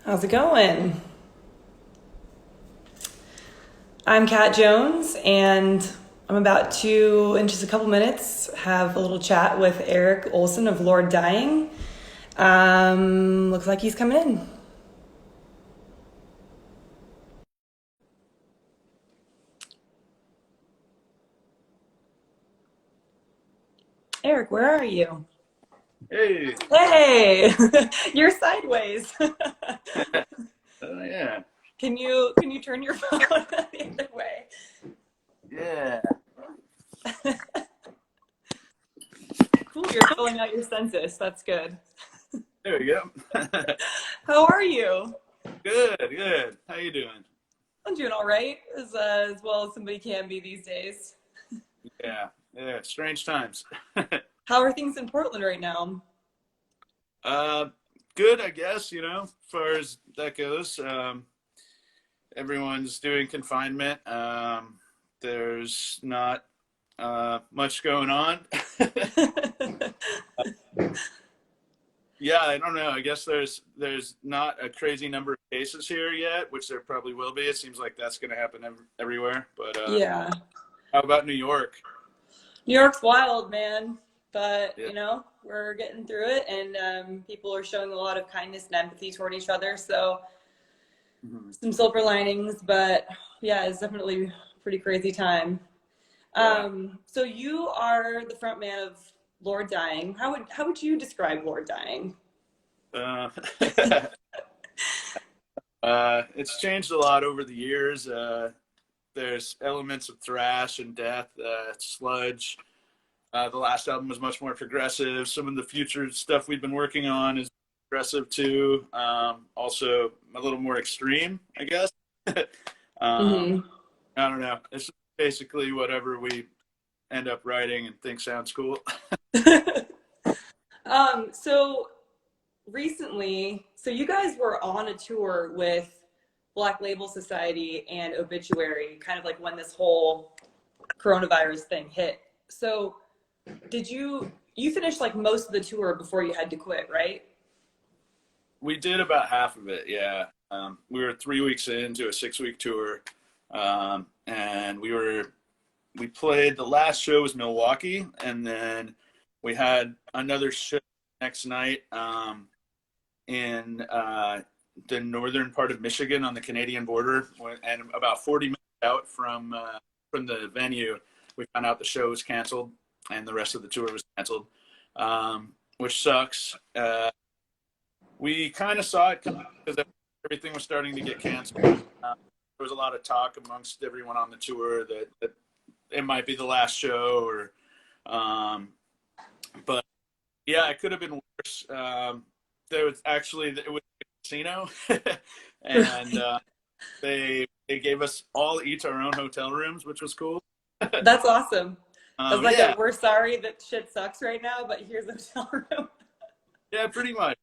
How's it going? I'm Kat Jones, and I'm about to, in just a couple minutes, have a little chat with Erik Olson of Lord Dying. Looks like he's coming in. Erik, where are you? Hey, Hey, you're sideways. yeah, Can you turn your phone the other way? yeah. Cool, you're filling out your census. That's good. There we go. How are you? Good, good. How you doing? I'm doing all right, as well as somebody can be these days. Yeah, yeah. Strange times. How are things in Portland right now? Uh, Good, I guess. As far as that goes. Everyone's doing confinement. There's not much going on. Yeah, I don't know. I guess there's not a crazy number of cases here yet, which there probably will be. It seems like that's going to happen everywhere. But Yeah. how about New York? New York's wild, man. But, Yeah. we're getting through it, and people are showing a lot of kindness and empathy toward each other. So, Mhm. some silver linings, but yeah, it's definitely a pretty crazy time. Yeah. So you are the front man of Lord Dying. How would you describe Lord Dying? Uh, it's changed a lot over the years. There's elements of thrash and death, sludge. The last album was much more progressive. Some of the future stuff we've been working on is progressive too. Also a little more extreme, I guess. um, Hmm. I don't know. It's basically whatever we end up writing and think sounds cool. So recently, so you guys were on a tour with Black Label Society and Obituary, kind of like when this whole coronavirus thing hit. So did you finished like most of the tour before you had to quit, right? We did about half of it, yeah. We were 3 weeks into a 6 week tour, and we played. The last show was Milwaukee, and then we had another show next night in the northern part of Michigan on the Canadian border, and about 40 minutes out from the venue, we found out the show was canceled, and the rest of the tour was canceled, which sucks. We kind of saw it coming because everything was starting to get canceled. There was a lot of talk amongst everyone on the tour that it might be the last show, or but yeah, it could have been worse. There was actually it was a casino, and Really? they gave us all each our own hotel rooms, which was cool. That's awesome. I was like, Yeah, we're sorry that shit sucks right now, but here's a hotel room. yeah, pretty much.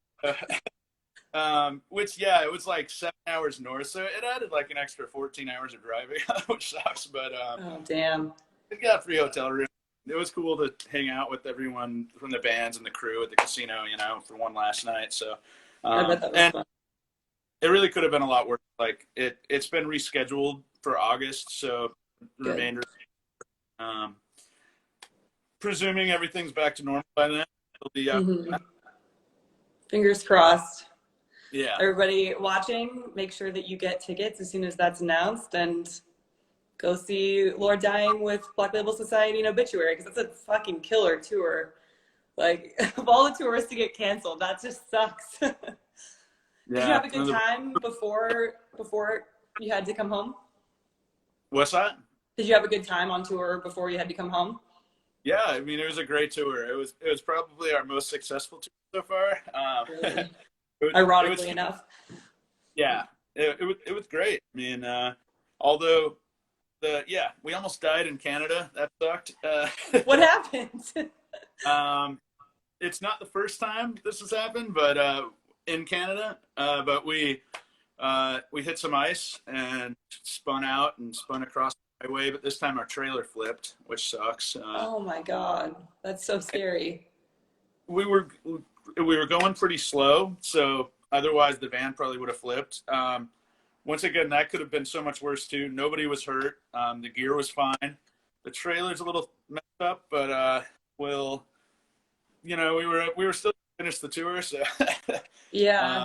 Which yeah, it was like 7 hours north, so it added like an extra 14 hours of driving, which sucks. But Oh, damn. it got free hotel room. It was cool to hang out with everyone from the bands and the crew at the casino, for one last night. So, I bet that was and fun. it really could have been a lot worse. Like it's been rescheduled for August, so the Good. remainder. Um, Presuming everything's back to normal by then, it'll be out. Hmm. Fingers crossed. Yeah, Everybody watching, make sure that you get tickets as soon as that's announced and go see Lord Dying with Black Label Society and Obituary because that's a fucking killer tour. Like, of all the tours to get canceled, that just sucks. Did you yeah. have a good time before you had to come home? What's that? Did you have a good time on tour before you had to come home? Yeah, I mean, it was a great tour. It was probably our most successful tour so far. Really? It was Ironically enough. yeah, it was great. I mean, although we almost died in Canada. That sucked. What happened? Um, it's not the first time this has happened, but in Canada, but we hit some ice and spun out and spun across the highway. But this time our trailer flipped, which sucks. Oh my God. That's so scary. We were going pretty slow, so Otherwise, the van probably would have flipped. Once again, that could have been so much worse too. Nobody was hurt. The gear was fine. The trailer's a little messed up, but we were still finished the tour. So Yeah.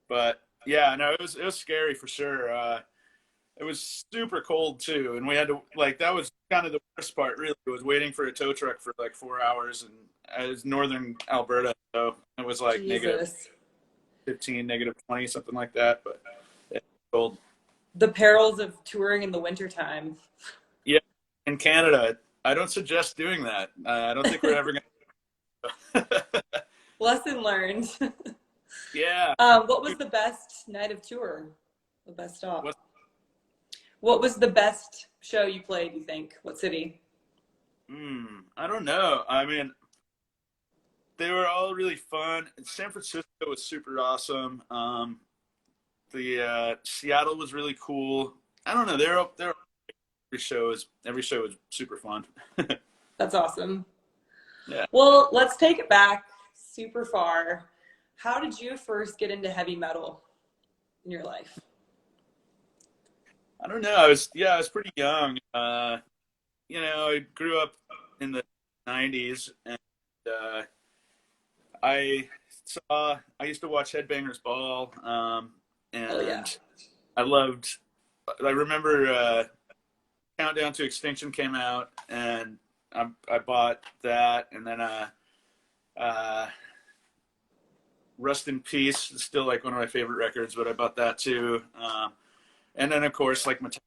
but yeah, no, it was scary for sure. It was super cold too, and we had to that was kind of the worst part. Really, was waiting for a tow truck for like 4 hours, and it was northern Alberta, so it was like Jesus. -15, -20, something like that. But yeah, cold. The perils of touring in the wintertime. Yeah, in Canada, I don't suggest doing that. I don't think we're ever gonna. Lesson learned. Yeah. What was the best night of tour? The best stop? What was the best show you played, you think? What city? I don't know. I mean, they were all really fun. San Francisco was super awesome. The Seattle was really cool. I don't know. Every show was super fun. That's awesome. Yeah. Well, let's take it back super far. How did you first get into heavy metal in your life? I don't know. I was pretty young. I grew up in the 90s, and I used to watch Headbangers Ball, and Oh, yeah. I remember Countdown to Extinction came out, and I bought that, and then Rust in Peace is still like one of my favorite records, but I bought that too. And then of course like Metallica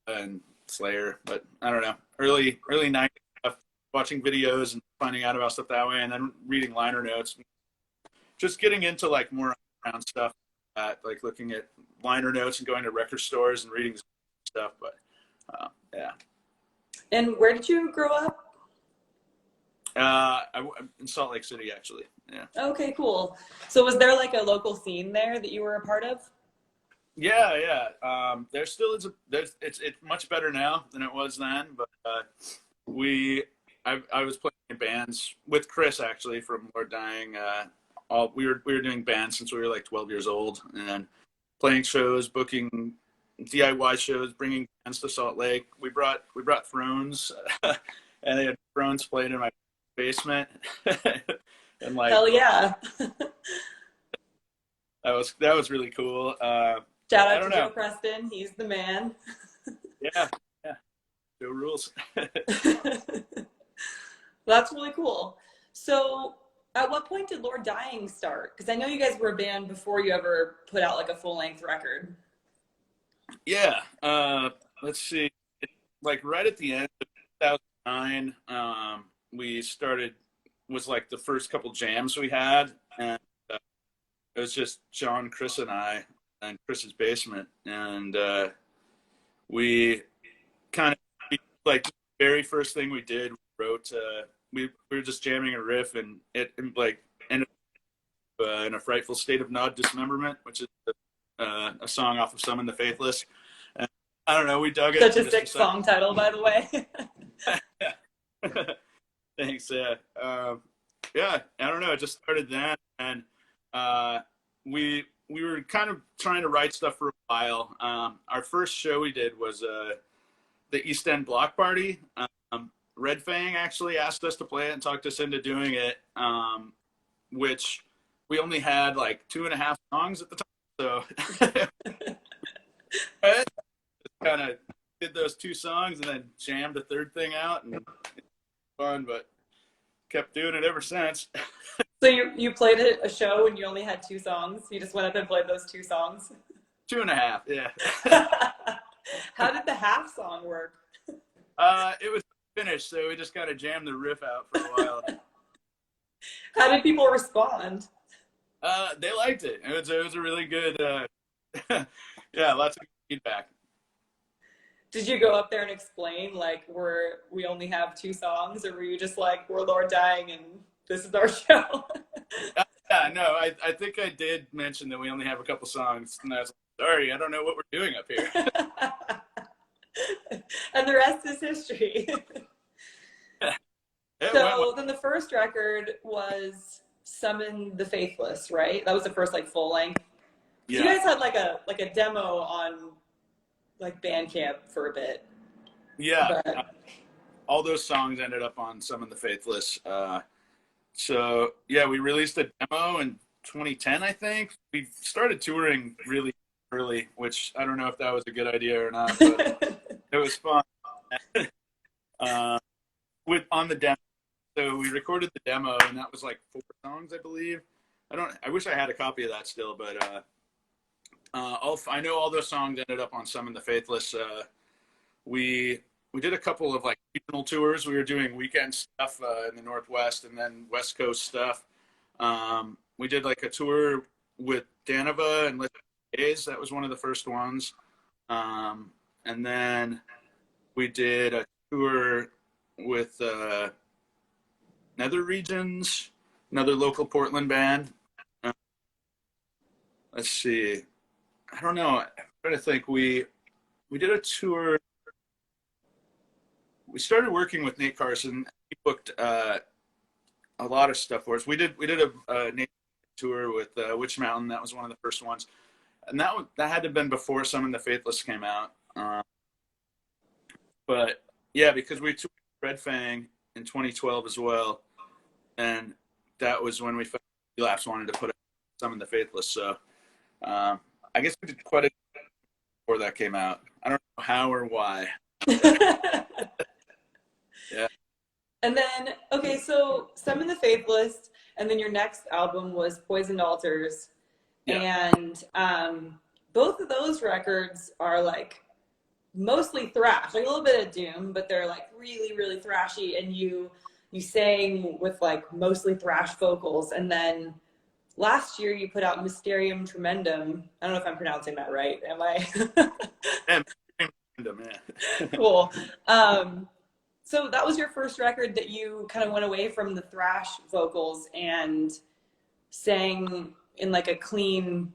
and Slayer, but I don't know, early 90s stuff, watching videos and finding out about stuff that way, and then reading liner notes, just getting into like more around stuff, like looking at liner notes and going to record stores and reading stuff. But yeah. And where did you grow up? In Salt Lake City, actually. Yeah. Okay, cool. So was there like a local scene there that you were a part of? Yeah. There still is it's much better now than it was then, but I was playing in bands with Chris actually from Lord Dying. We were doing bands since we were like 12 years old, and playing shows, booking DIY shows, bringing bands to Salt Lake. We brought Thrones, and they had Thrones playing in my basement. And like, hell yeah. that was really cool. Shout out to Joe Preston. He's the man. Yeah. Joe rules. That's really cool. So at what point did Lord Dying start? Because I know you guys were a band before you ever put out like a full-length record. Yeah. Let's see. Like right at the end of 2009, was like the first couple jams we had, and it was just John, Chris, and I, and Chris's basement, and we kind of like the very first thing we did, we wrote. We were just jamming a riff, and it like ended up in a frightful state of gnawed dismemberment, which is a song off of Summon the Faithless. And I don't know, we dug it. Such a sick song title, by the way. Thanks. Yeah. I don't know. It just started then, and we were kind of trying to write stuff for a while. Our first show we did was the East End Block Party. Red Fang actually asked us to play it and talked us into doing it, which we only had like 2.5 songs at the time. So kind of did those 2 songs and then jammed the third thing out, and fun, but kept doing it ever since. So you played a show and you only had 2 songs? You just went up and played those 2 songs? 2.5, yeah. How did the half song work? It was finished, so we just kind of jammed the riff out for a while. How did people respond? They liked it. It was a really good, yeah, lots of feedback. Did you go up there and explain, like, we only have 2 songs, or were you just like, we're Lord Dying and this is our show? Yeah, no, I think I did mention that we only have a couple songs, and I was like, sorry, I don't know what we're doing up here. And the rest is history. So then the first record was Summon the Faithless, right? That was the first like full length. So you Yeah. guys had like a demo on like Bandcamp for a bit, Yeah. but All those songs ended up on Summon the Faithless. So yeah, we released a demo in 2010, I think. We started touring really early, which I don't know if that was a good idea or not, but it was fun. uh, with on the demo, so we recorded the demo, and that was like 4 songs, I believe. I wish I had a copy of that still, but I know all those songs ended up on Summon the Faithless. We we did a couple of like regional tours. We were doing weekend stuff in the Northwest and then West Coast stuff. We did like a tour with Danova and Days. That was one of the first ones. And then we did a tour with Nether Regions, another local Portland band. Let's see. I don't know. I'm trying to think. We did a tour. We started working with Nate Carson. He booked a lot of stuff for us. We did a Nate tour with Witch Mountain. That was one of the first ones, and that had to have been before Summon the Faithless came out. But yeah, because we toured Red Fang in 2012 as well, and that was when we felt Relapse wanted to put out Summon the Faithless. So I guess we did quite a bit before that came out. I don't know how or why. Yeah. And then, okay, so Summon the Faithless, and then your next album was Poisoned Altars. Yeah. And both of those records are like mostly thrash, like a little bit of doom, but they're like really, really thrashy. And you sang with like mostly thrash vocals. And then last year you put out Mysterium Tremendum. I don't know if I'm pronouncing that right. Am I? And yeah. Cool. So that was your first record that you kind of went away from the thrash vocals and sang in like a clean,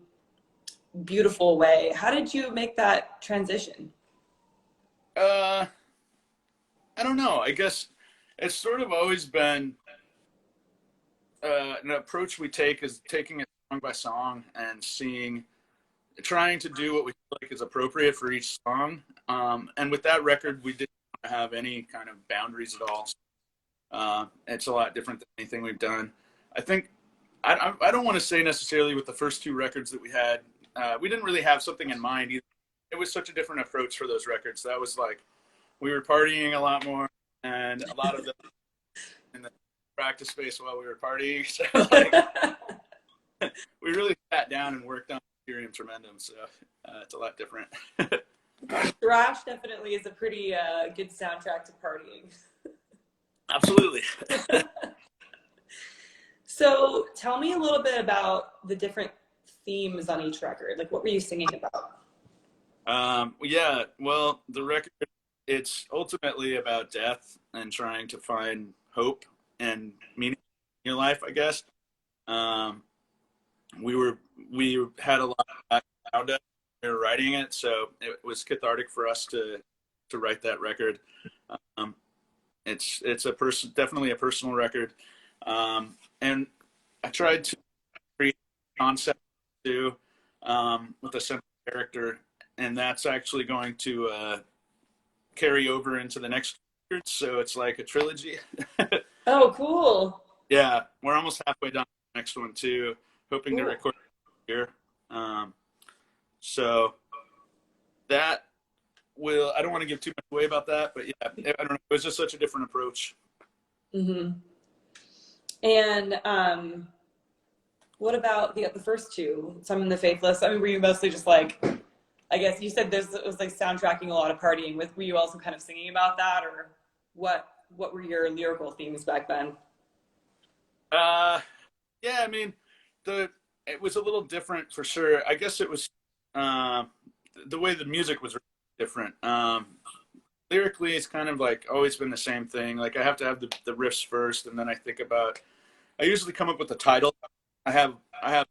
beautiful way. How did you make that transition? I don't know. I guess it's sort of always been an approach we take is taking it song by song and trying to do what we feel like is appropriate for each song. And with that record, we didn't have any kind of boundaries at all. It's a lot different than anything we've done. I think I don't want to say necessarily with the first 2 records that we had, we didn't really have something in mind either. It was such a different approach for those records. That was like we were partying a lot more, and a lot of them in the practice space while we were partying. So like, we really sat down and worked on Mysterium Tremendum. So it's a lot different. Thrash definitely is a pretty good soundtrack to partying. Absolutely. So tell me a little bit about the different themes on each record. Like, what were you singing about? Yeah, well, the record, it's ultimately about death and trying to find hope and meaning in your life, I guess. We had a lot of around us. We were writing it, so it was cathartic for us to write that record. It's definitely a personal record, and I tried to create a concept too with a central character, and that's actually going to carry over into the next record. So it's like a trilogy. Oh, cool. Yeah, we're almost halfway done the next one too. Hoping Cool. to record here. So that I don't want to give too much away about that, but yeah, I don't know. It was just such a different approach. Mm-hmm. And what about the first 2, Summon the Faithless? I mean, were you mostly just like, I guess you said it was like soundtracking a lot of partying with, were you also kind of singing about that, or what were your lyrical themes back then? Yeah, I mean, it was a little different for sure. I guess it was the way the music was different. Lyrically, it's kind of like always been the same thing. Like I have to have the riffs first, and then I usually come up with a title. I have a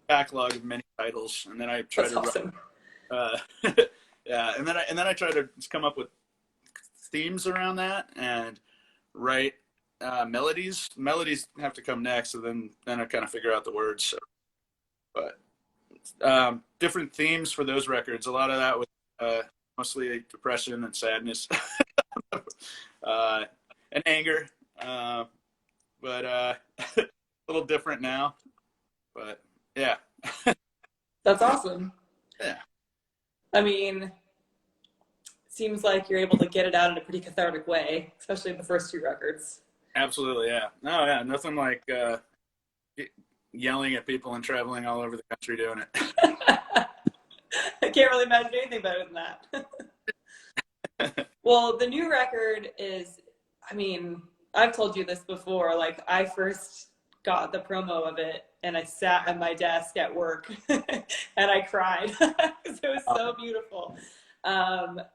backlog of many titles, and then I try That's to awesome. yeah, and then I try to just come up with themes around that and write melodies. Melodies have to come next, so then I kind of figure out the words. So, but different themes for those records. A lot of that was mostly depression and sadness, and anger. But a little different now. But yeah. That's awesome. Yeah. I mean, seems like you're able to get it out in a pretty cathartic way, especially the first two records. Absolutely, yeah. No, yeah, nothing like yelling at people and traveling all over the country doing it. I can't really imagine anything better than that. Well, the new record is, I mean, I've told you this before, like I first got the promo of it and I sat at my desk at work and I cried because it was so beautiful.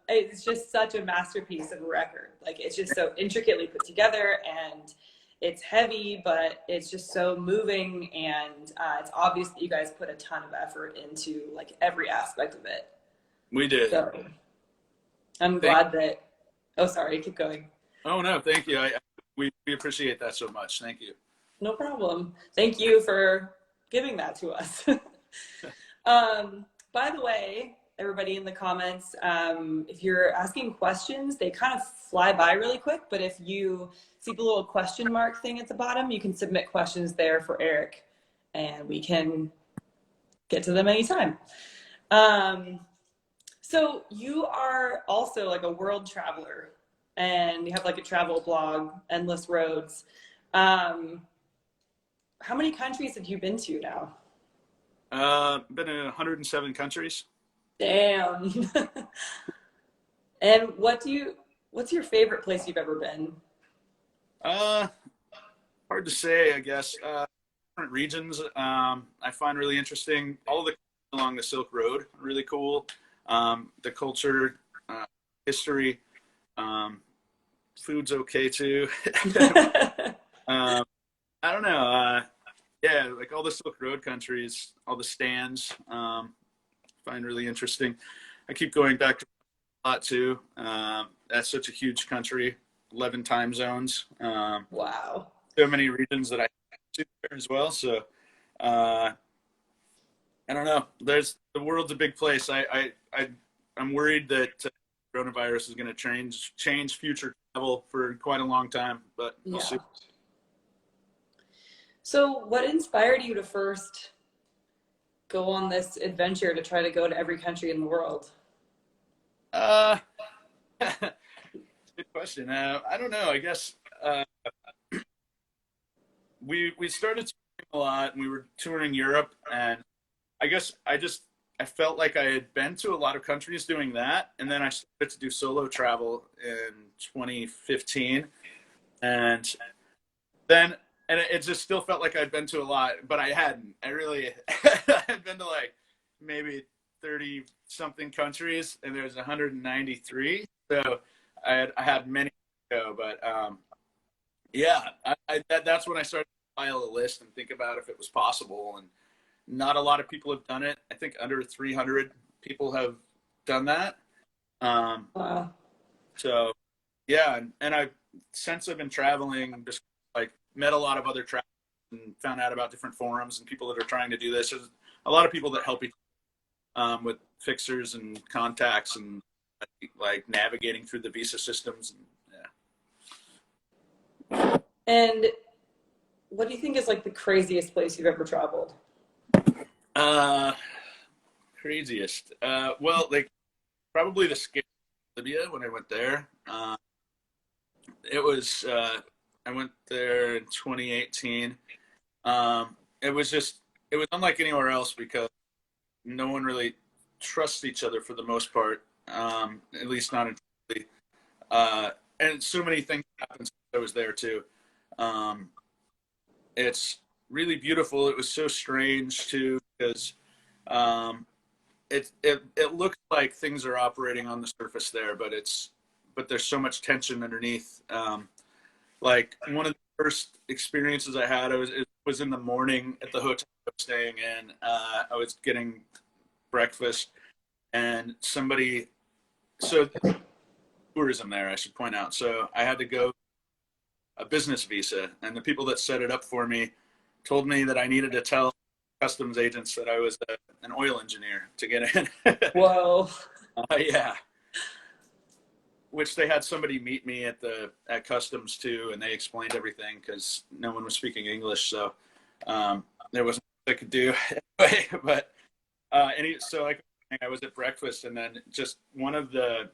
It's just such a masterpiece of a record. Like it's just so intricately put together and it's heavy, but it's just so moving. And it's obvious that you guys put a ton of effort into like every aspect of it. We did. So I'm glad that, oh, sorry, keep going. Oh, no, thank you. We appreciate that so much. Thank you. No problem. Thank you for giving that to us. By the way, everybody in the comments, if you're asking questions, they kind of fly by really quick, but if you see the little question mark thing at the bottom, you can submit questions there for Erik and we can get to them anytime. So you are also like a world traveler and you have like a travel blog, Endless Roads. How many countries have you been to now? Been in 107 countries. Damn. And what's your favorite place you've ever been? Hard to say, I guess. Different regions I find really interesting. All of the along the Silk Road, really cool. The culture, history, food's okay too. I don't know. Yeah, like all the Silk Road countries, all the stands, find really interesting. I keep going back to a lot too. That's such a huge country, 11 time zones. Wow. So many regions that I do there as well. So I don't know. The world's a big place. I'm worried that coronavirus is going to change future travel for quite a long time, but we'll see. So what inspired you to first go on this adventure to try to go to every country in the world? Good question. I don't know. I guess we started touring a lot, and we were touring Europe, and I guess I felt like I had been to a lot of countries doing that, and then I started to do solo travel in 2015, and then. And it just still felt like I'd been to a lot, but I hadn't. I really had been to like maybe 30 something countries, and there's 193. So I had many to go, but yeah, that's when I started to file a list and think about if it was possible. And not a lot of people have done it. I think under 300 people have done that. Wow. So yeah, and since I've been traveling, just like met a lot of other travelers and found out about different forums and people that are trying to do this. There's a lot of people that help each with fixers and contacts and like navigating through the visa systems. And, yeah. And what do you think is like the craziest place you've ever traveled? Craziest. Well, like probably the scare of Libya when I went there. It was. I went there in 2018. It was unlike anywhere else because no one really trusts each other for the most part, at least not entirely. And so many things happened since I was there too. It's really beautiful. It was so strange too because it looks like things are operating on the surface there, but there's so much tension underneath. Like one of the first experiences I had, it was in the morning at the hotel I was staying in. I was getting breakfast, and tourism there, I should point out. So I had to go a business visa, and the people that set it up for me told me that I needed to tell customs agents that I was an oil engineer to get in. Whoa. Yeah. Which they had somebody meet me at customs too, and they explained everything because no one was speaking English, so there wasn't much I could do anyway. But so like I was at breakfast, and then just one of the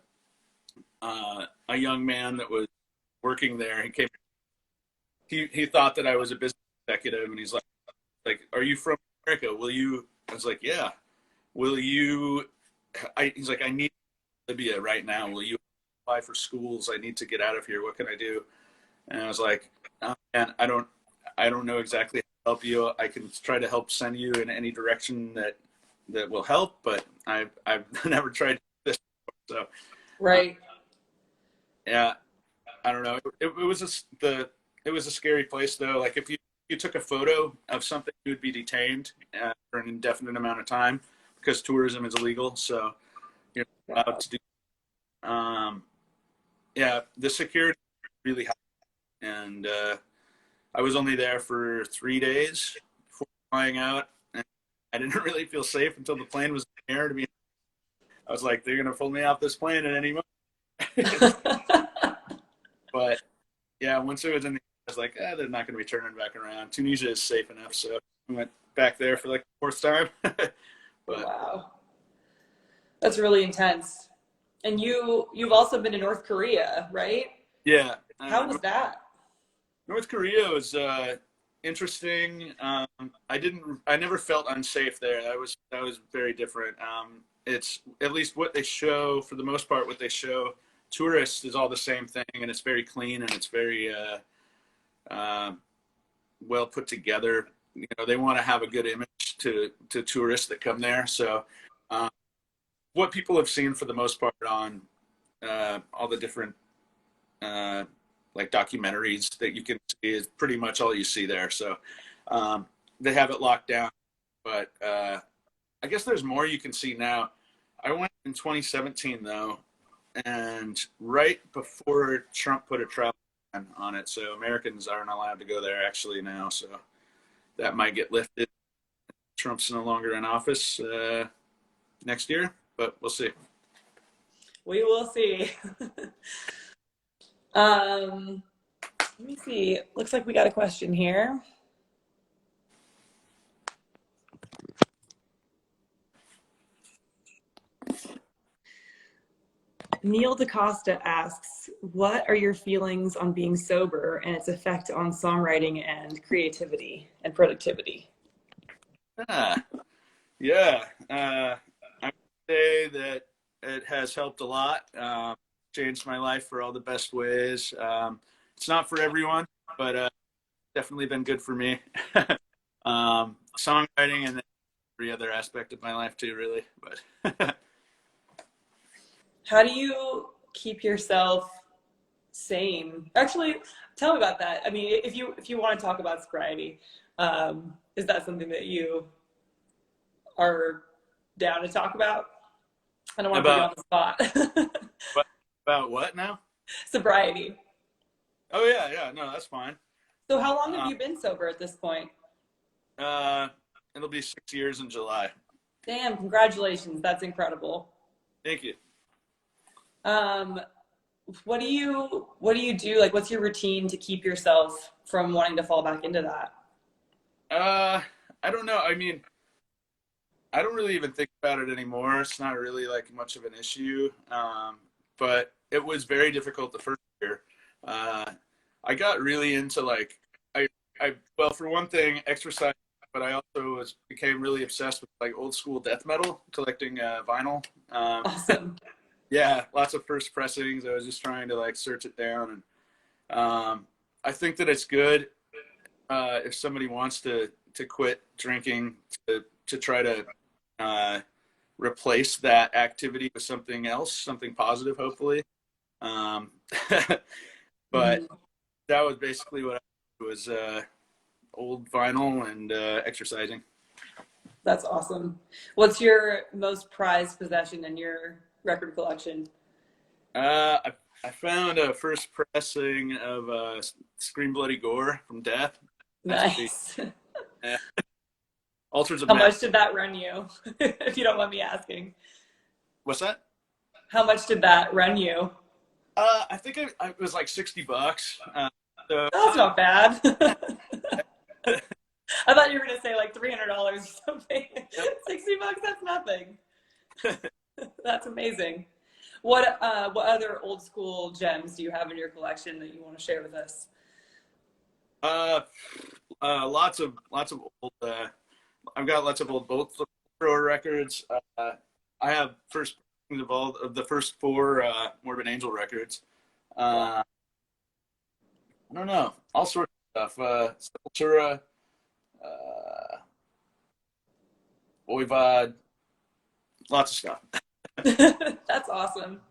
a young man that was working there, he came. He thought that I was a business executive, and he's like, "Are you from America? Will you?" I was like, "Yeah." Will you? He's like, "I need Libya right now. Will you apply for schools? I need to get out of here. What can I do?" And I was like, "Oh, man, I don't know exactly how to help you. I can try to help send you in any direction that will help, but I've never tried this before." So, Right. yeah, I don't know. It was it was a scary place though. Like if you took a photo of something, you would be detained for an indefinite amount of time because tourism is illegal. So you're not allowed to do. Yeah, the security is really high, and I was only there for 3 days before flying out, and I didn't really feel safe until the plane was in the air. I was like, they're gonna pull me off this plane at any moment. But yeah, once it was in the I was like, they're not going to be turning back around. Tunisia is safe enough, so we went back there for like the fourth time. But Wow. That's really intense. And you've also been to North Korea, right? yeah, How was that? North Korea was interesting. I never felt unsafe there. That was very different. It's at least what they show for the most part. What they show tourists is all the same thing, and it's very clean and it's very well put together. You know, they want to have a good image to tourists that come there. So, what people have seen for the most part on all the different like documentaries that you can see is pretty much all you see there. So, they have it locked down, but I guess there's more you can see now. I went in 2017 though, and right before Trump put a travel ban on it, so Americans aren't allowed to go there actually now. So that might get lifted. Trump's no longer in office next year, but we'll see. We will see. Let me see. Looks like we got a question here. Neil DaCosta asks, what are your feelings on being sober and its effect on songwriting and creativity and productivity? Yeah, I would say that it has helped a lot. Changed my life for all the best ways. It's not for everyone, but definitely been good for me. Songwriting and then every other aspect of my life too, really. But How do you keep yourself sane? Actually, tell me about that. I mean, if you want to talk about sobriety, is that something that you are down to talk about? I don't want to put you on the spot. what, about what now? Sobriety. Oh yeah, no, that's fine. So how long have you been sober at this point? It'll be 6 years in July. Damn, congratulations. That's incredible. Thank you. What do you do? Like, what's your routine to keep yourself from wanting to fall back into that? I don't know. I mean, I don't really even think about it anymore. It's not really like much of an issue. But it was very difficult the first year. I got really into like, well, for one thing, exercise, but I also became really obsessed with like old school death metal, collecting vinyl. Awesome. Yeah, lots of first pressings. I was just trying to like search it down, and I think that it's good if somebody wants to quit drinking to try to replace that activity with something else, something positive, hopefully. But that was basically what I was old vinyl and exercising. That's awesome. What's your most prized possession in your record collection? I I found a first pressing of Scream Bloody Gore from Death. That's pretty. Nice. Yeah. Altars of How Mass. much did that run you, if you don't mind me asking? What's that? How much did that run you? I think it was like $60. So That's not bad. I thought you were gonna say like $300 or something. yep. $60, that's nothing. That's amazing. What other old school gems do you have in your collection that you want to share with us? Lots of old. I've got lots of old both thrower records. I have first of all of the first four Morbid Angel records. I don't know, all sorts of stuff. Sepultura, Voivod, lots of stuff. That's awesome.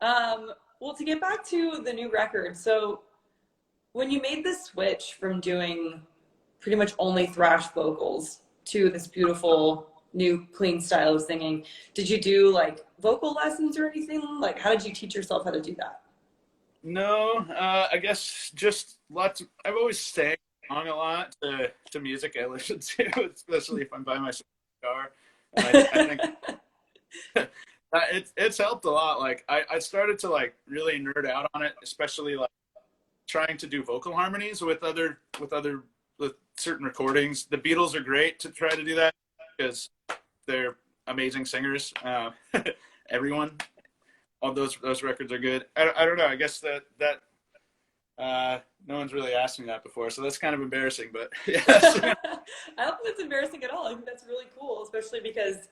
Well, to get back to the new record, so when you made the switch from doing pretty much only thrash vocals to this beautiful new clean style of singing, did you do like vocal lessons or anything? Like, how did you teach yourself how to do that? No, I guess just lots. I've always sang along a lot to music I listen to, especially if I'm by myself in the car. And I think it's helped a lot. Like I started to like really nerd out on it, especially like trying to do vocal harmonies with certain recordings. The Beatles are great to try to do that because they're amazing singers. Everyone. All those records are good. I don't know. I guess that no one's really asked me that before, so that's kind of embarrassing. But yeah. I don't think that's embarrassing at all. I think that's really cool, especially because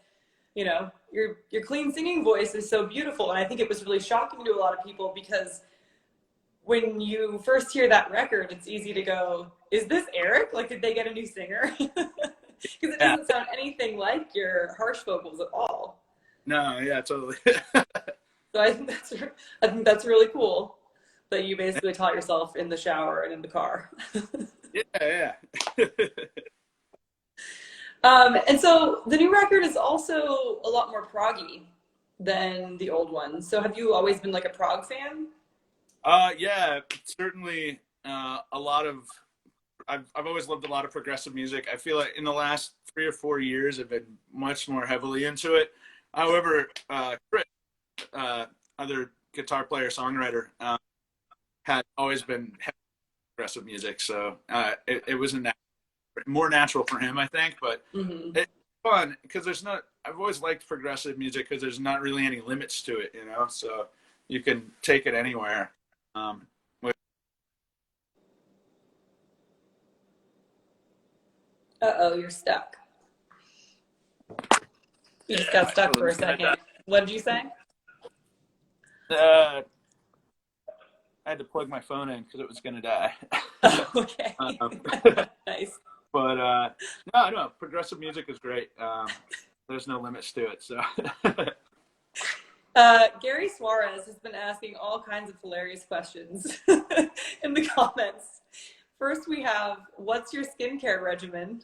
your clean singing voice is so beautiful, and I think it was really shocking to a lot of people because when you first hear that record, it's easy to go, "Is this Erik? Like, did they get a new singer?" Because it doesn't sound anything like your harsh vocals at all. No, yeah, totally. So I think that's really cool that you basically taught yourself in the shower and in the car. Yeah. And so the new record is also a lot more proggy than the old one. So have you always been like a prog fan? Yeah, certainly. A lot of I've always loved a lot of progressive music. I feel like in the last 3 or 4 years, I've been much more heavily into it. However, Chris, other guitar player songwriter, had always been heavy progressive music, so it was more natural for him, I think. But it's fun because I've always liked progressive music because there's not really any limits to it, so you can take it anywhere. You're stuck. You just got stuck for a second. What did you say? I had to plug my phone in because it was going to die. Okay. Nice. But no, progressive music is great. There's no limits to it. So. Gary Suarez has been asking all kinds of hilarious questions in the comments. First, we have, what's your skincare regimen?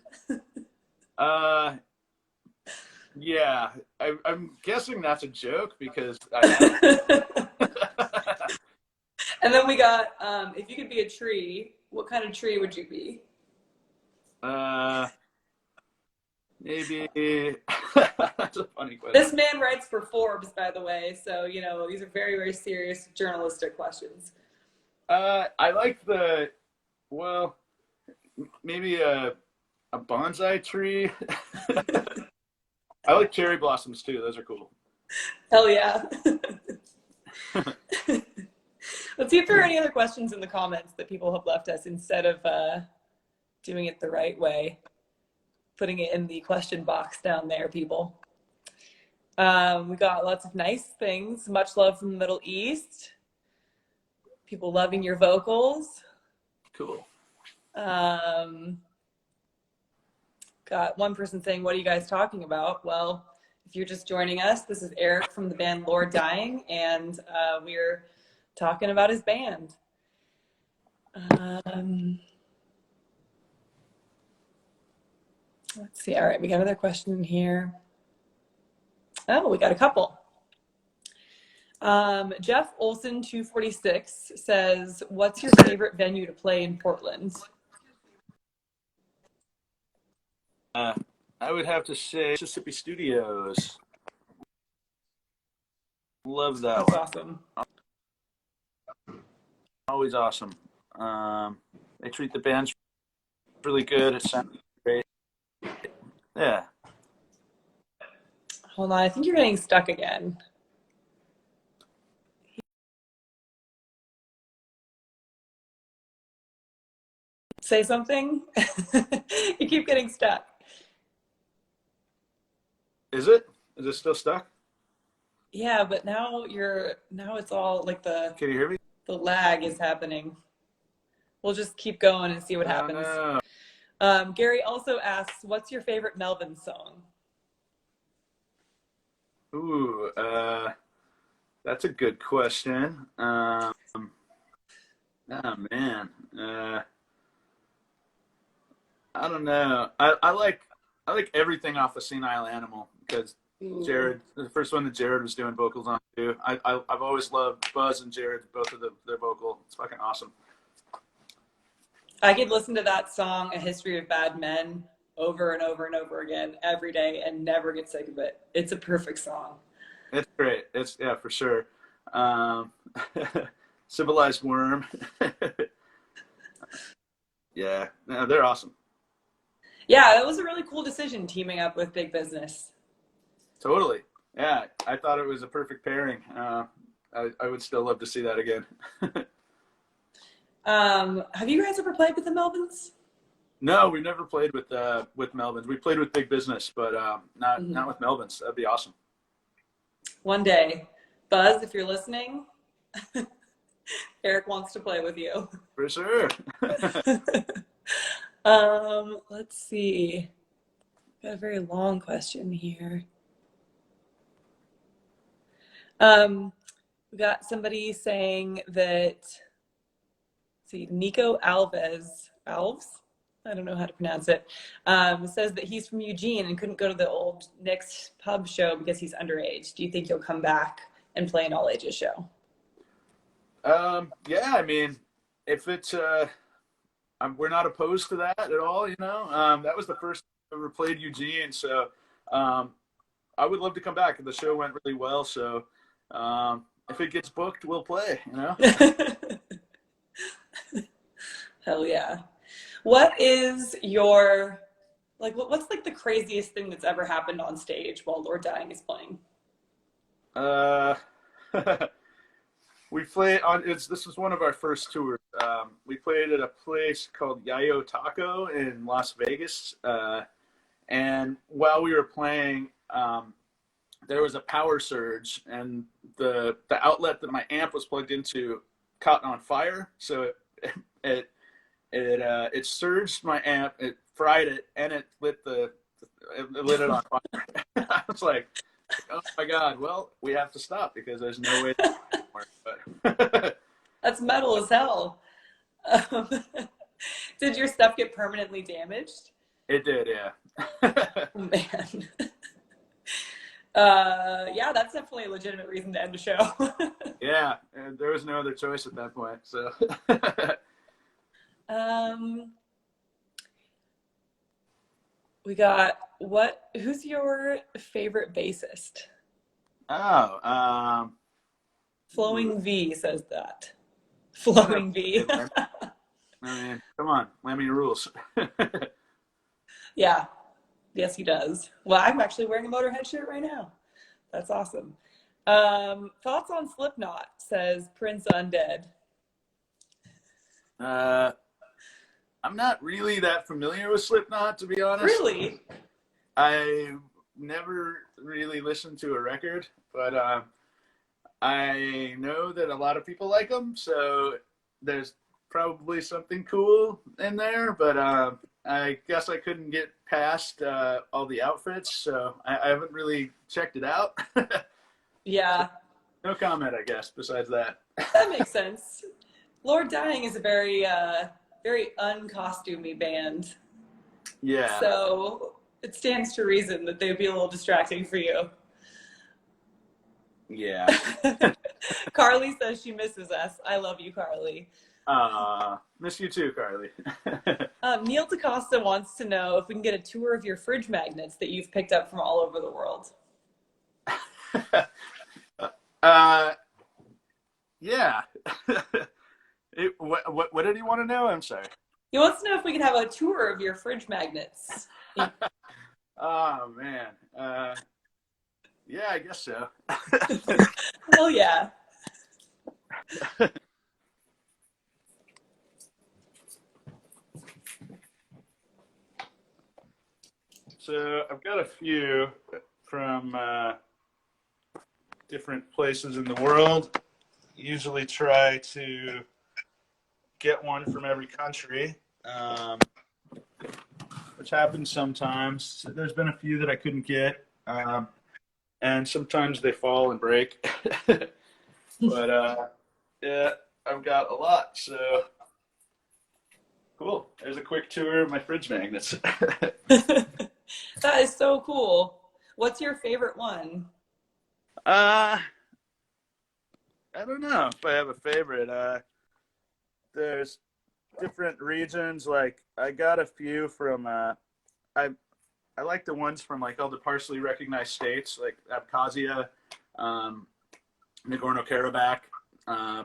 Yeah, I'm guessing that's a joke because And then we got, if you could be a tree, what kind of tree would you be? Maybe that's a funny question. This man writes for Forbes, by the way, so these are very, very serious journalistic questions. I like maybe a bonsai tree. I like cherry blossoms too. Those are cool. Hell yeah. Let's see if there are any other questions in the comments that people have left us instead of doing it the right way. Putting it in the question box down there, people. We got lots of nice things. Much love from the Middle East. People loving your vocals. Cool. Got one person saying, what are you guys talking about? Well, if you're just joining us, this is Erik from the band Lord Dying, and we're talking about his band. Let's see. All right, we got another question in here. Oh, we got a couple. Jeff Olson 246 says, "What's your favorite venue to play in Portland?" I would have to say Mississippi Studios. Love that That's one. awesome. Always awesome. They treat the bands really good. It sounds great. Yeah. Hold on, I think you're getting stuck again. Say something. You keep getting stuck. Is it? Is it still stuck? Yeah, but now it's all like Can you hear me? the lag is happening. We'll just keep going and see what happens. No. Gary also asks, "What's your favorite Melvin song?" Ooh, that's a good question. Oh man, I don't know. I like everything off of Senile Animal because Jared, the first one that Jared was doing vocals on too. I've always loved Buzz and Jared, both of their vocal. It's fucking awesome. I could listen to that song, "A History of Bad Men," over and over and over again every day and never get sick of it. It's a perfect song. It's great. It's yeah, for sure. Um, Civilized Worm. Yeah, no, they're awesome. Yeah, that was a really cool decision teaming up with Big Business. Totally. Yeah, I thought it was a perfect pairing. I would still love to see that again. Have you guys ever played with the Melvins? No, we've never played with Melvins. We played with Big Business, but not with Melvins. That'd be awesome. One day. Buzz, if you're listening, Erik wants to play with you. For sure. Let's see. Got a very long question here. We got somebody saying that, see, Nico Alves, I don't know how to pronounce it, says that he's from Eugene and couldn't go to the old Nick's pub show because he's underage. Do you think he'll come back and play an all ages show? Yeah, I mean, if it's we're not opposed to that at all. That was the first time I ever played Eugene, so I would love to come back. The show went really well, so if it gets booked, we'll play. Hell yeah. What is your, what's like the craziest thing that's ever happened on stage while Lord Dying is playing? We played on, this was one of our first tours. We played at a place called Yayo Taco in Las Vegas. And while we were playing, there was a power surge, and the outlet that my amp was plugged into caught on fire. So it surged my amp, it fried it, and it lit it on fire. I was like, oh my God, well, we have to stop because there's no way to but That's metal as hell. Did your stuff get permanently damaged? It did, yeah. Oh, man. Yeah, that's definitely a legitimate reason to end a show. Yeah, and there was no other choice at that point. So we got who's your favorite bassist? Oh, Flowing V says that. Flowing V. I mean, come on, Lemmy rules. Yeah. Yes, he does. Well, I'm actually wearing a Motorhead shirt right now. That's awesome. Thoughts on Slipknot, says Prince Undead. I'm not really that familiar with Slipknot, to be honest. Really? I never really listened to a record, but I know that a lot of people like them, so there's probably something cool in there, but I guess I couldn't get past all the outfits, so I haven't really checked it out. Yeah. No comment, I guess, besides that. That makes sense. Lord Dying is a very, very uncostumey band. Yeah. So it stands to reason that they'd be a little distracting for you. Yeah. Carly says she misses us. I love you, Carly. Miss you too, Carly. Neil DaCosta wants to know if we can get a tour of your fridge magnets that you've picked up from all over the world. Yeah. What did he want to know? I'm sorry. He wants to know if we can have a tour of your fridge magnets. Oh man. Yeah, I guess so. Hell yeah. So I've got a few from different places in the world. Usually try to get one from every country, which happens sometimes. There's been a few that I couldn't get, and sometimes they fall and break. But yeah, I've got a lot. So cool. There's a quick tour of my fridge magnets. That is so cool. What's your favorite one? I don't know if I have a favorite. There's different regions. Like I got a few from. I like the ones from like all the partially recognized states, like Abkhazia, Nagorno-Karabakh,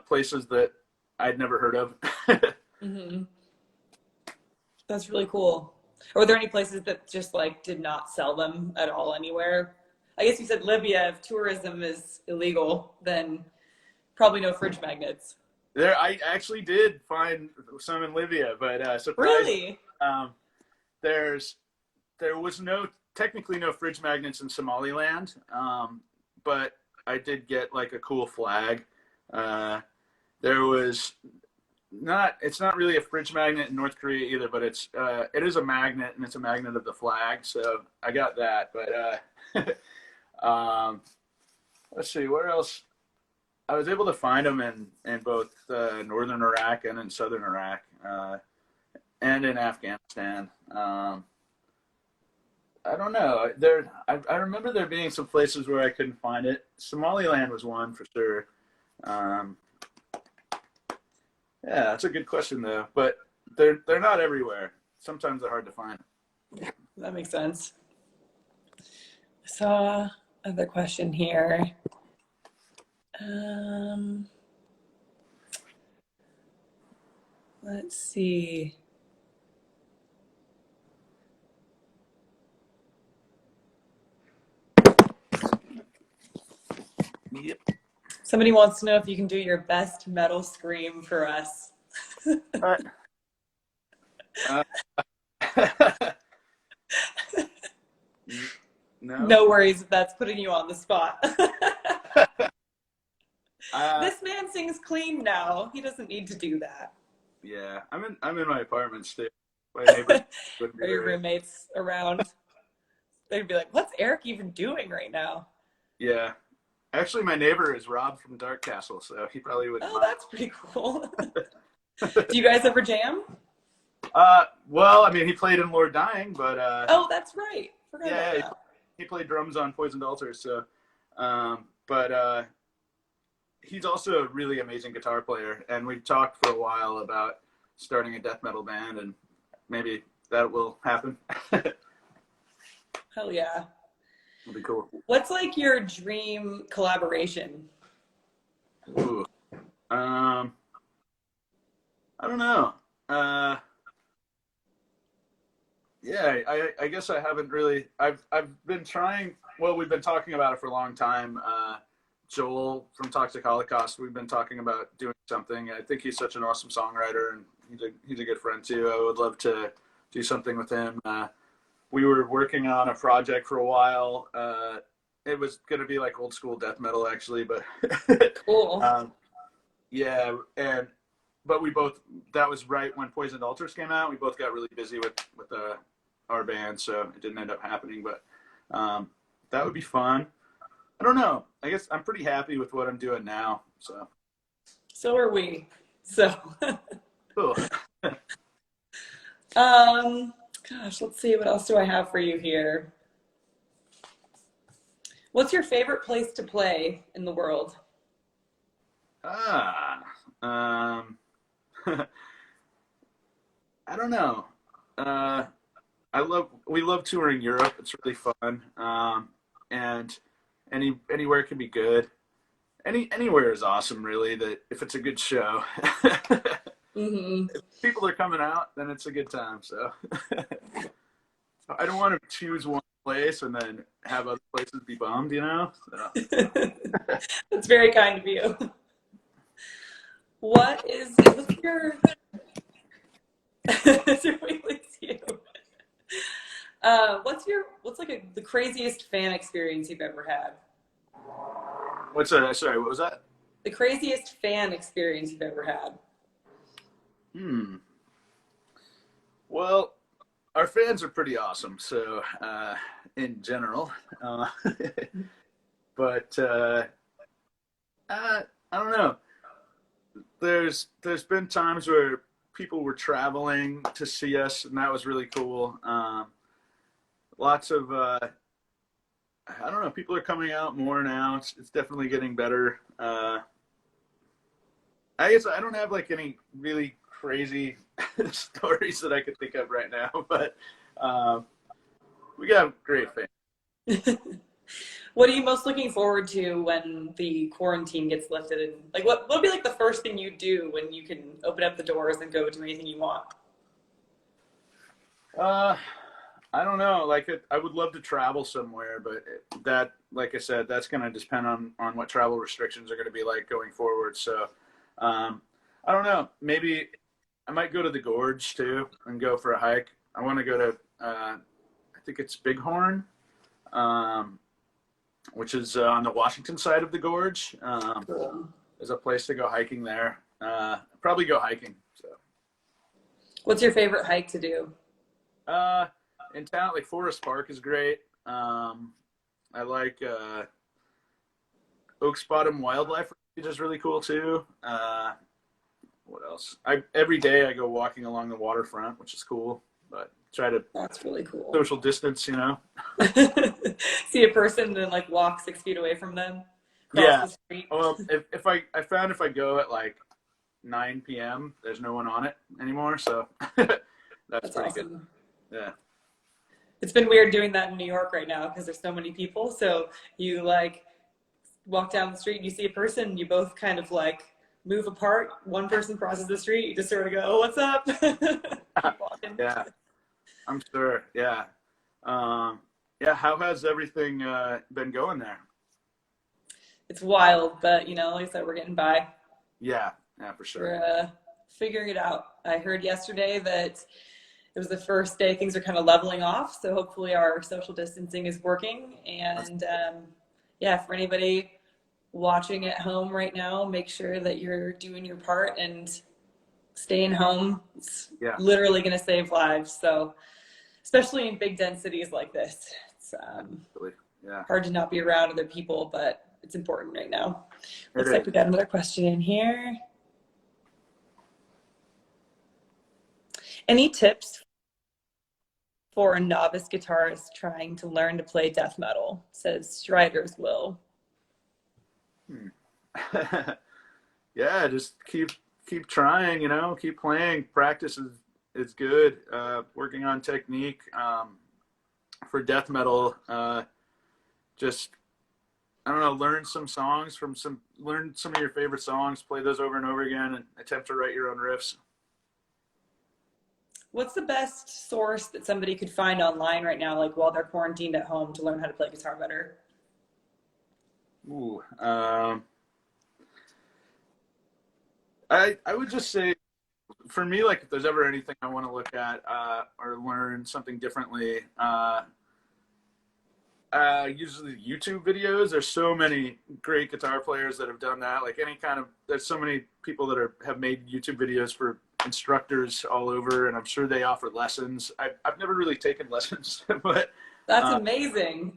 places that I'd never heard of. Mm-hmm. That's really cool. Or were there any places that just like did not sell them at all anywhere? I guess you said Libya. If tourism is illegal, then probably no fridge magnets. There, I actually did find some in Libya, but Really? There was technically no fridge magnets in Somaliland, but I did get like a cool flag. There was it's not really a fridge magnet in North Korea either, but it is a magnet, and it's a magnet of the flag. So I got that, but let's see, where else? I was able to find them in both northern Iraq and in southern Iraq, and in Afghanistan. I don't know. I remember there being some places where I couldn't find it. Somaliland was one for sure. Yeah, that's a good question though. But they're not everywhere. Sometimes they're hard to find. That makes sense. I saw another question here. Let's see. Yep. Somebody wants to know if you can do your best metal scream for us. No. No worries if that's putting you on the spot. This man sings clean now. He doesn't need to do that. Yeah, I'm in my apartment still. My neighbors wouldn't be Are your very- roommates around? They'd be like, "What's Erik even doing right now?" Yeah. Actually, my neighbor is Rob from Dark Castle, so he probably wouldn't Oh, mind. that's pretty cool. Do you guys ever jam? Well, I mean, he played in Lord Dying, but Oh, that's right. Forgot yeah, about that. he played drums on Poisoned Altars. So, but he's also a really amazing guitar player, and we've talked for a while about starting a death metal band, and maybe that will happen. Hell yeah. It'll be cool. What's like your dream collaboration? Ooh. I don't know. Yeah, I guess I haven't really. I've been trying. Well, we've been talking about it for a long time. Joel from Toxic Holocaust. We've been talking about doing something. I think he's such an awesome songwriter, and he's a good friend too. I would love to do something with him. We were working on a project for a while. It was going to be like old school death metal, actually, but Cool. yeah, but we both, that was right when Poisoned Altars came out. We both got really busy with our band, so it didn't end up happening, but that would be fun. I don't know. I guess I'm pretty happy with what I'm doing now, so. So are we. So. Cool. Gosh, let's see. What else do I have for you here? What's your favorite place to play in the world? Ah, um, I don't know. Uh, we love touring Europe. It's really fun. And anywhere can be good. Anywhere is awesome, really. That if it's a good show, Hmm. if people are coming out, then it's a good time. So I don't want to choose one place and then have other places be bummed, you know? So, That's very kind of you. What's your it's you. What's like the craziest fan experience you've ever had? what's that? Sorry, what was that? The craziest fan experience you've ever had? Hmm. Well, our fans are pretty awesome. So, in general, but I don't know. There's been times where people were traveling to see us, and that was really cool. Lots of I don't know. People are coming out more now. It's definitely getting better. I guess I don't have like any really crazy stories that I could think of right now, but um, we got great fans. What are you most looking forward to when the quarantine gets lifted? And like, what'll be like the first thing you do when you can open up the doors and go do anything you want? Uh, I don't know. Like, I would love to travel somewhere, but that, like I said, that's going to depend on what travel restrictions are going to be like going forward. So, um, I don't know. Maybe I might go to the gorge too and go for a hike. I want to go to, I think it's Bighorn, um, which is on the Washington side of the gorge. Cool. There's a place to go hiking there. Probably go hiking. So, What's your favorite hike to do? uh, in town, like Forest Park is great. I like Oaks Bottom Wildlife Refuge is really cool too. What else? I every day I go walking along the waterfront, which is cool. But try to That's really cool. social distance, you know. See a person and then like walk 6 feet away from them, cross Yeah. the street. Well, if I found if I go at like 9 p.m., there's no one on it anymore, so that's That's pretty good. awesome. Yeah. It's been weird doing that in New York right now because there's so many people. So you like walk down the street and you see a person, you both kind of like move apart. One person crosses the street, you just sort of go, "Oh, what's up?" Keep walking. Yeah. I'm sure. Yeah. Yeah. How has everything been going there? It's wild, but like I said, we're getting by. Yeah. Yeah, for sure. We're figuring it out. I heard yesterday that it was the first day things are kind of leveling off, so hopefully our social distancing is working. And yeah, for anybody watching at home right now, make sure that you're doing your part and staying home. It's Yeah. literally going to save lives. So, especially in big densities like this, it's Absolutely. Yeah. hard to not be around other people, but it's important right now. It Looks like is. we got another question in here. Any tips for a novice guitarist trying to learn to play death metal? Says Strider's Will. Yeah, just keep trying, you know, keep playing. Practice is good. Working on technique. For death metal, just I don't know, learn some of your favorite songs, play those over and over again, and attempt to write your own riffs. What's the best source that somebody could find online right now, like while they're quarantined at home, to learn how to play guitar better? Ooh, I would just say for me, like if there's ever anything I want to look at or learn something differently, usually YouTube videos. There's so many great guitar players that have done that. Like there's so many people that have made YouTube videos for instructors all over, and I'm sure they offer lessons. I've never really taken lessons, but That's amazing.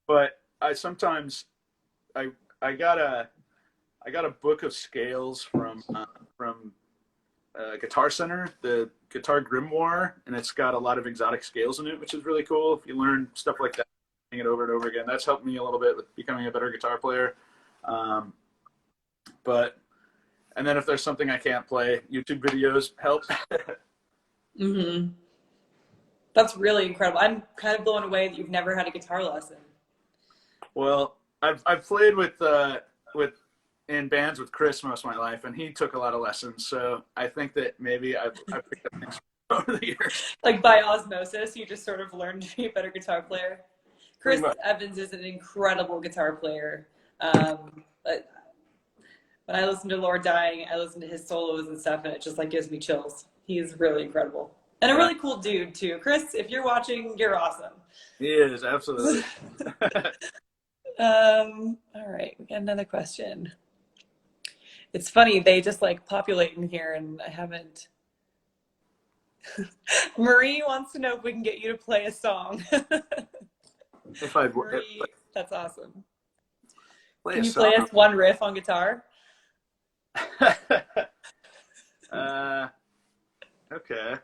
but I sometimes I got a book of scales from Guitar Center, the Guitar Grimoire, and it's got a lot of exotic scales in it, which is really cool. If you learn stuff like that, it over and over again, that's helped me a little bit with becoming a better guitar player. But, and then if there's something I can't play, YouTube videos help. Mm-hmm. That's really incredible. I'm kind of blown away that you've never had a guitar lesson. Well, I've played with in bands with Chris most of my life, and he took a lot of lessons. So I think that maybe I've picked up things over the years. Like by osmosis, you just sort of learned to be a better guitar player. Chris Evans is an incredible guitar player. But when I listen to Lord Dying, I listen to his solos and stuff, and it just like gives me chills. He's really incredible. And a really cool dude too. Chris, if you're watching, you're awesome. He is, absolutely. All right, we got another question. It's funny, they just like populate in here and I haven't. Marie wants to know if we can get you to play a song. Marie, that's awesome. Can you play us one riff on guitar? Okay.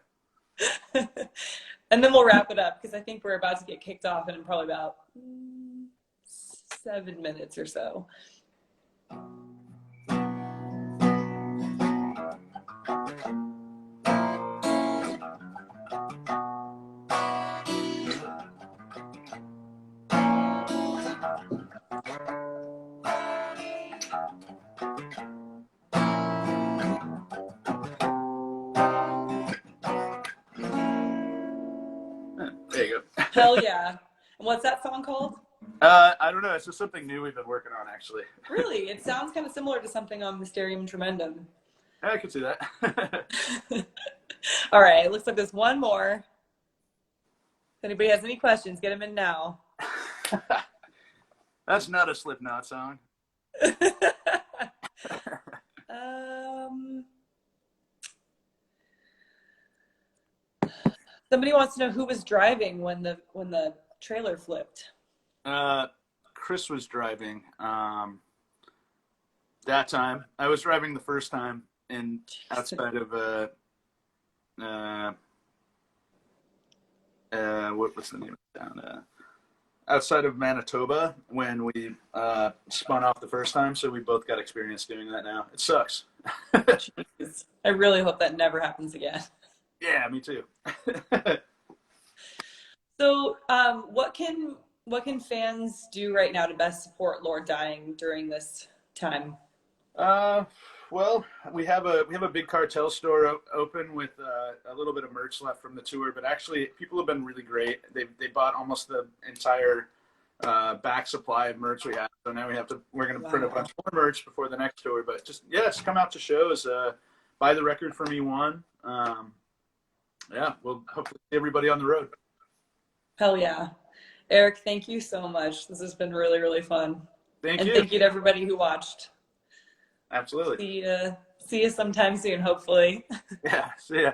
And then we'll wrap it up because I think we're about to get kicked off in probably about 7 minutes or so. There you go. Hell yeah. And what's that song called? I don't know. It's just something new we've been working on, actually. Really? It sounds kind of similar to something on Mysterium Tremendum. I could see that. All right. It looks like there's one more. If anybody has any questions, get them in now. That's not a Slipknot song. Somebody wants to know who was driving when the trailer flipped. Chris was driving. That time I was driving the first time in outside of what's the name of the town? Outside of Manitoba when we spun off the first time, so we both got experience doing that now. It sucks. Jeez. I really hope that never happens again. Yeah, me too. So, what can fans do right now to best support Lord Dying during this time? Well, we have a big cartel store open with a little bit of merch left from the tour, but actually people have been really great. They bought almost the entire back supply of merch we have. So now we're gonna print a bunch more merch before the next tour. But just come out to shows, buy the record from E1. Yeah, we'll hopefully see everybody on the road. Hell yeah. Erik, thank you so much. This has been really, really fun. Thank you. And thank you to everybody who watched. Absolutely. See you sometime soon, hopefully. Yeah, see ya.